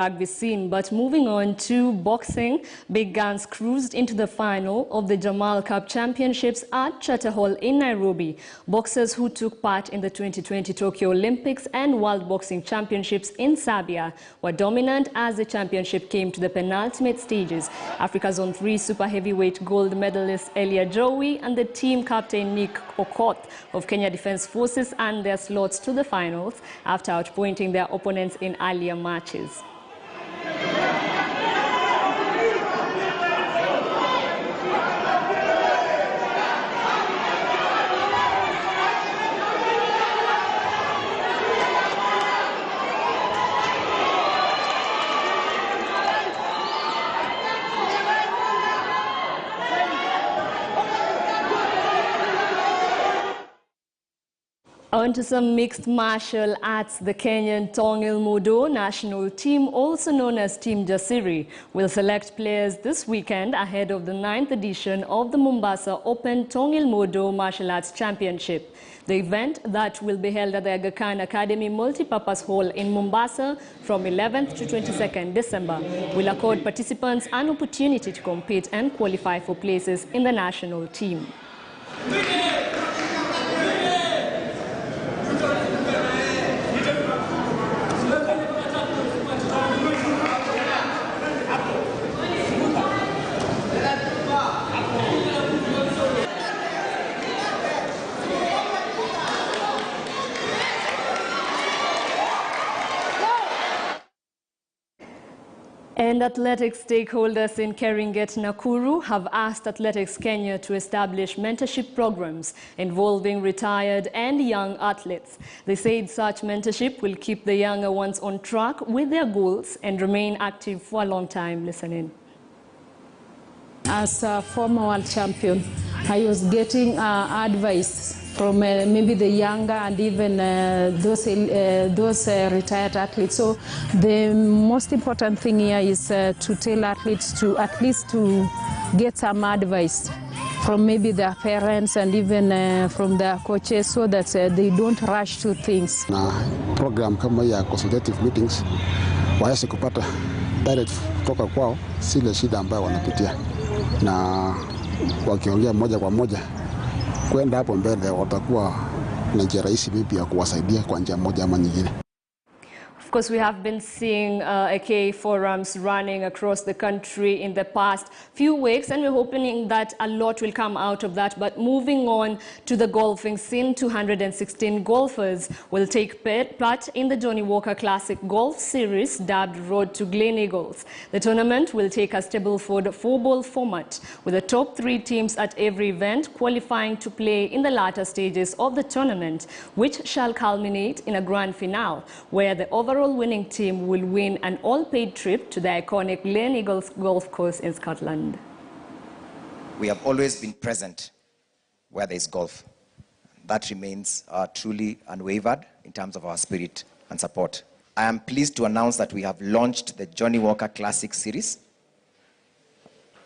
rugby scene. But moving on to boxing, Big Guns cruised into the final of the Jamal Cup Championships at Charter Hall in Nairobi. Boxers who took part in the 2020 Tokyo Olympics and World Boxing Championships in Serbia were dominant as the championship came to the penultimate stages. Africa's on 3 super heavyweight gold medalist Elia Joey and the team captain Nick Okoth of Kenya Defence Forces earned their slots to the finals after outpointing their opponents in earlier matches. On to some mixed martial arts. The Kenyan Tongil Mudo national team, also known as Team Jasiri, will select players this weekend ahead of the 9th edition of the Mombasa Open Tongil Mudo Martial Arts Championship. The event, that will be held at the Aga Khan Academy Multipurpose Hall in Mombasa from 11th to 22nd December, will accord participants an opportunity to compete and qualify for places in the national team. And athletics stakeholders in Keringet, Nakuru have asked Athletics Kenya to establish mentorship programs involving retired and young athletes. They said such mentorship will keep the younger ones on track with their goals and remain active for a long time. Listen in. As a former world champion, I was getting advice from maybe the younger and even those retired athletes. So the most important thing here is to tell athletes to at least to get some advice from maybe their parents and even from their coaches, so that they don't rush to things. Na program kama ya consultative meetings waweze kupata direct kutoka kwao zile shida ambayo wanapitia, na wakiongea moja kwa moja kwenda hapo mbele watakuwa na njia rahisi vipi ya kuwasaidia kwa njia moja ama nyingine. Of course, we have been seeing AK forums running across the country in the past few weeks, and we're hoping that a lot will come out of that. But moving on to the golfing scene, 216 golfers will take part in the Johnny Walker Classic Golf Series, dubbed Road to Glen Eagles. The tournament will take a Stableford 4-ball format, with the top 3 teams at every event qualifying to play in the latter stages of the tournament, which shall culminate in a grand finale, where the overall winning team will win an all-paid trip to the iconic Glen Eagles golf course in Scotland. We have always been present where there is golf. That remains truly unwavered in terms of our spirit and support. I am pleased to announce that we have launched the Johnny Walker Classic Series,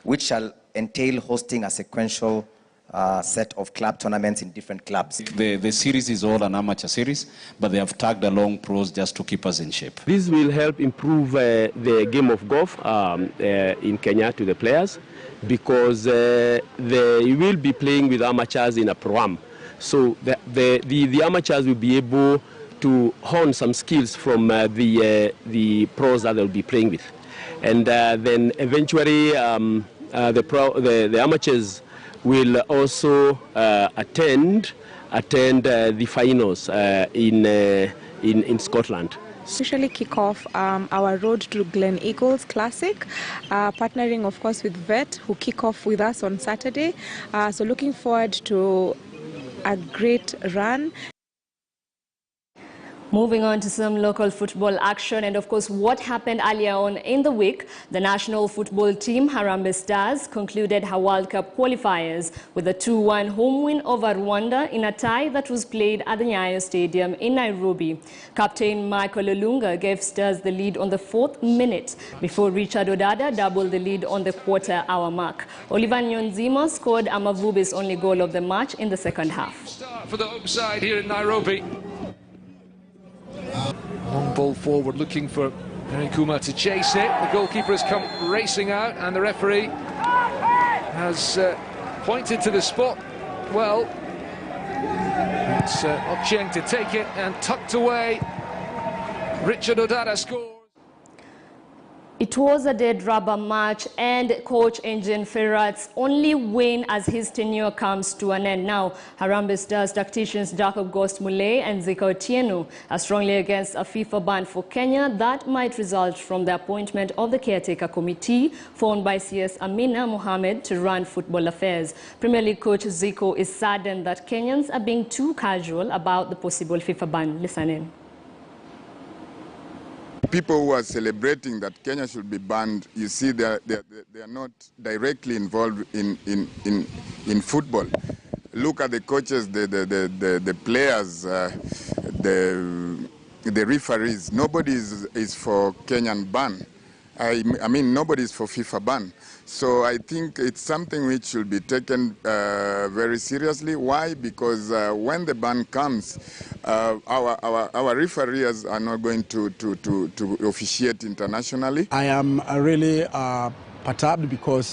which shall entail hosting a sequential set of club tournaments in different clubs. The series is all an amateur series, but they have tagged along pros just to keep us in shape. This will help improve the game of golf in Kenya to the players, because they will be playing with amateurs in a pro-am. So the amateurs will be able to hone some skills from the pros that they'll be playing with. And then eventually the amateurs will also attend the finals in Scotland. Usually kick off our Road to Glen Eagles Classic, partnering of course with VET, who kick off with us on Saturday. So looking forward to a great run. Moving on to some local football action, and of course what happened earlier on in the week. The national football team, Harambee Stars, concluded her World Cup qualifiers with a 2-1 home win over Rwanda in a tie that was played at the Nyayo Stadium in Nairobi. Captain Michael Olunga gave Stars the lead on the 4th minute before Richard Odada doubled the lead on the quarter-hour mark. Oliver Nyonzima scored Amavubi's only goal of the match in the second half. Start for the home side here in Nairobi. Long ball forward, looking for Very Kuma to chase it. The goalkeeper has come racing out, and the referee has pointed to the spot. Well, it's Ochieng to take it and tucked away. Richard Odada scores. It was a dead rubber match, and coach Engin Ferrat's only win as his tenure comes to an end. Now, Harambee Stars tacticians Jacob Ghost Mulee and Zico Tienu are strongly against a FIFA ban for Kenya that might result from the appointment of the caretaker committee formed by CS Amina Mohamed to run football affairs. Premier League coach Zico is saddened that Kenyans are being too casual about the possible FIFA ban. Listen in. People who are celebrating that Kenya should be banned, you see, they are not directly involved in football. Look at the coaches, the players, the referees. Nobody is for Kenyan ban. I mean, nobody is for FIFA ban. So I think it's something which should be taken very seriously. Why? Because when the ban comes, our referees are not going to officiate internationally. I am really perturbed because